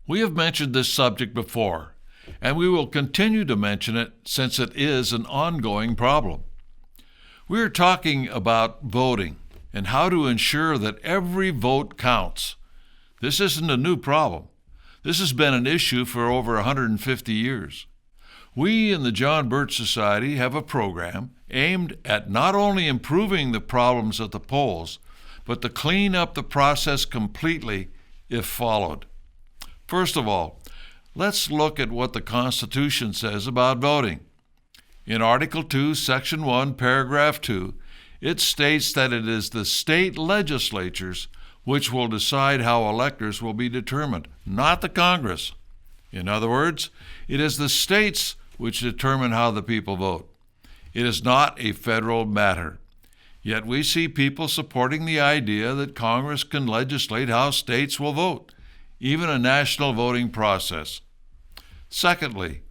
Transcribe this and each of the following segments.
We have mentioned this subject before, and we will continue to mention it since it is an ongoing problem. We are talking about voting and how to ensure that every vote counts. This isn't a new problem. This has been an issue for over 150 years. We in the John Birch Society have a program aimed at not only improving the problems at the polls, but to clean up the process completely if followed. First of all, let's look at what the Constitution says about voting. In Article 2, Section 1, Paragraph 2, it states that it is the state legislatures which will decide how electors will be determined, not the Congress. In other words, it is the states which determine how the people vote. It is not a federal matter. Yet we see people supporting the idea that Congress can legislate how states will vote, even a national voting process. Secondly,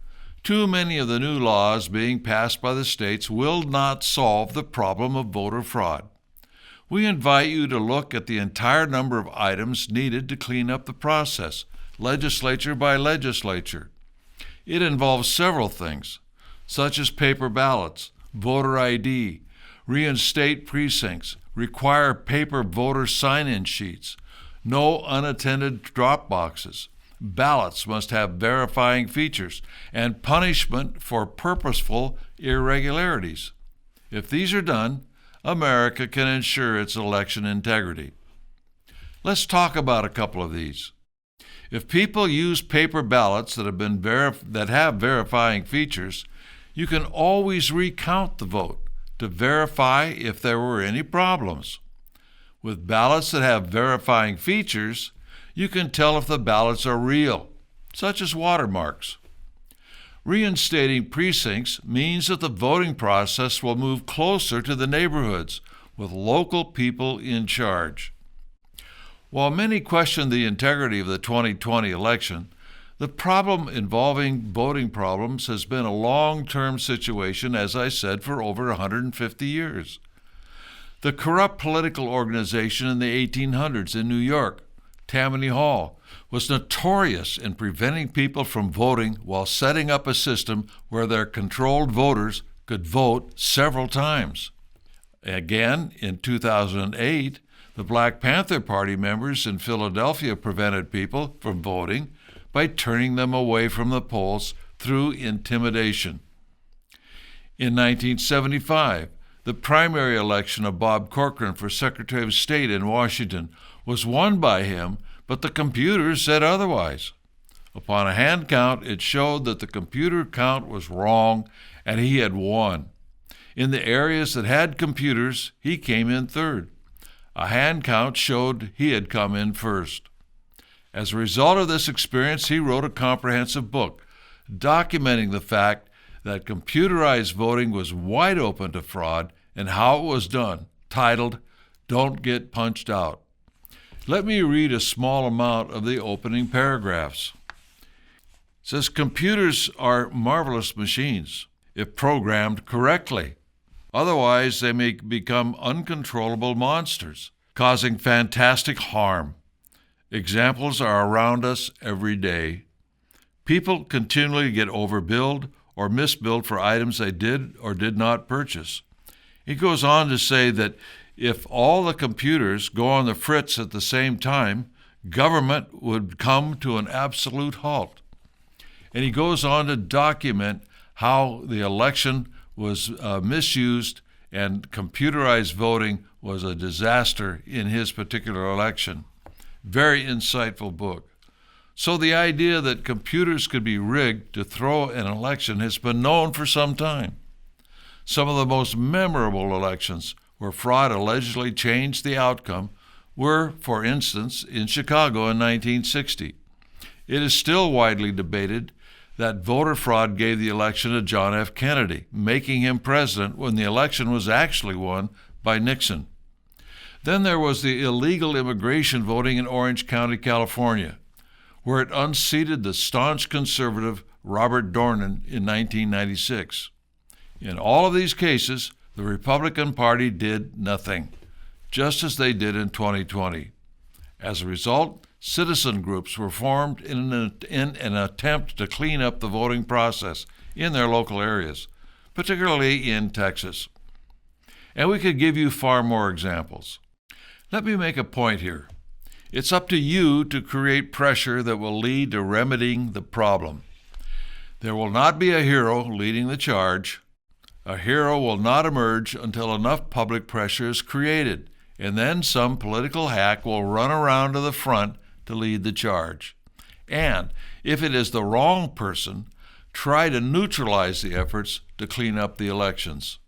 too many of the new laws being passed by the states will not solve the problem of voter fraud. We invite you to look at the entire number of items needed to clean up the process, legislature by legislature. It involves several things, such as paper ballots, voter ID, reinstate precincts, require paper voter sign-in sheets, no unattended drop boxes. Ballots must have verifying features, and punishment for purposeful irregularities. If these are done, America can ensure its election integrity. Let's talk about a couple of these. If people use paper ballots that have verifying features, you can always recount the vote to verify if there were any problems. With ballots that have verifying features, you can tell if the ballots are real, such as watermarks. Reinstating precincts means that the voting process will move closer to the neighborhoods, with local people in charge. While many question the integrity of the 2020 election, the problem involving voting problems has been a long-term situation, as I said, for over 150 years. The corrupt political organization in the 1800s in New York, Tammany Hall, was notorious in preventing people from voting while setting up a system where their controlled voters could vote several times. Again, in 2008, the Black Panther Party members in Philadelphia prevented people from voting by turning them away from the polls through intimidation. In 1975, the primary election of Bob Corcoran for Secretary of State in Washington was won by him, but the computers said otherwise. Upon a hand count, it showed that the computer count was wrong and he had won. In the areas that had computers, he came in third. A hand count showed he had come in first. As a result of this experience, he wrote a comprehensive book documenting the fact that computerized voting was wide open to fraud and how it was done, titled, "Don't Get Punched Out." Let me read a small amount of the opening paragraphs. It says, "Computers are marvelous machines if programmed correctly. Otherwise, they may become uncontrollable monsters, causing fantastic harm. Examples are around us every day. People continually get overbilled or misbilled for items they did or did not purchase." He goes on to say that if all the computers go on the fritz at the same time, government would come to an absolute halt. And he goes on to document how the election was misused and computerized voting was a disaster in his particular election. Very insightful book. So the idea that computers could be rigged to throw an election has been known for some time. Some of the most memorable elections where fraud allegedly changed the outcome were, for instance, in Chicago in 1960. It is still widely debated that voter fraud gave the election to John F. Kennedy, making him president when the election was actually won by Nixon. Then there was the illegal immigration voting in Orange County, California, where it unseated the staunch conservative Robert Dornan in 1996. In all of these cases, the Republican Party did nothing, just as they did in 2020. As a result, citizen groups were formed in an attempt to clean up the voting process in their local areas, particularly in Texas. And we could give you far more examples. Let me make a point here. It's up to you to create pressure that will lead to remedying the problem. There will not be a hero leading the charge. A hero will not emerge until enough public pressure is created, and then some political hack will run around to the front to lead the charge. And if it is the wrong person, try to neutralize the efforts to clean up the elections.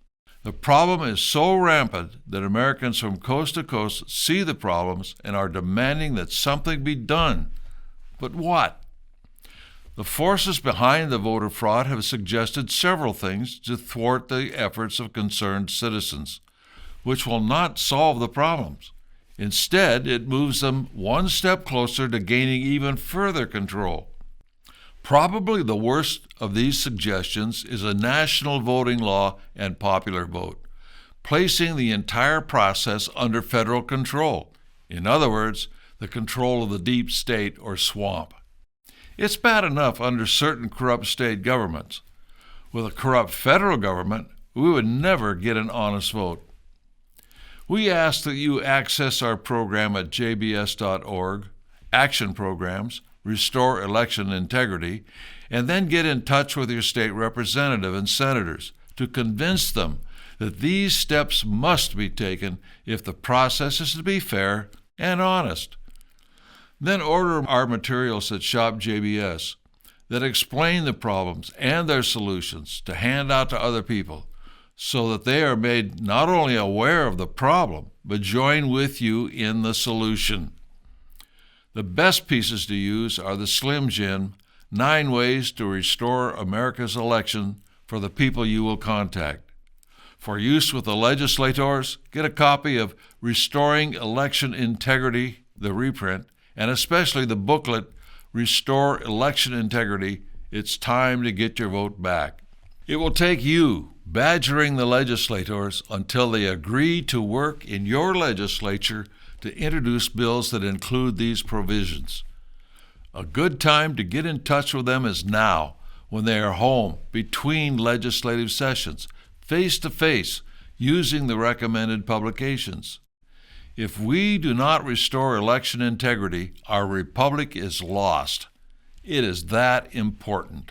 The problem is so rampant that Americans from coast to coast see the problems and are demanding that something be done. But what? The forces behind the voter fraud have suggested several things to thwart the efforts of concerned citizens, which will not solve the problems. Instead, it moves them one step closer to gaining even further control. Probably the worst of these suggestions is a national voting law and popular vote, placing the entire process under federal control. In other words, the control of the deep state or swamp. It's bad enough under certain corrupt state governments. With a corrupt federal government, we would never get an honest vote. We ask that you access our program at jbs.org, Action Programs, Restore Election Integrity, and then get in touch with your state representative and senators to convince them that these steps must be taken if the process is to be fair and honest. Then order our materials at Shop JBS that explain the problems and their solutions to hand out to other people so that they are made not only aware of the problem, but join with you in the solution. The best pieces to use are the Slim Jim 9 Ways to Restore America's Election for the People You Will Contact. For use with the legislators, get a copy of Restoring Election Integrity, the reprint, and especially the booklet, Restore Election Integrity, It's Time to Get Your Vote Back. It will take you badgering the legislators until they agree to work in your legislature to introduce bills that include these provisions. A good time to get in touch with them is now, when they are home between legislative sessions, face-to-face, using the recommended publications. If we do not restore election integrity, our republic is lost. It is that important.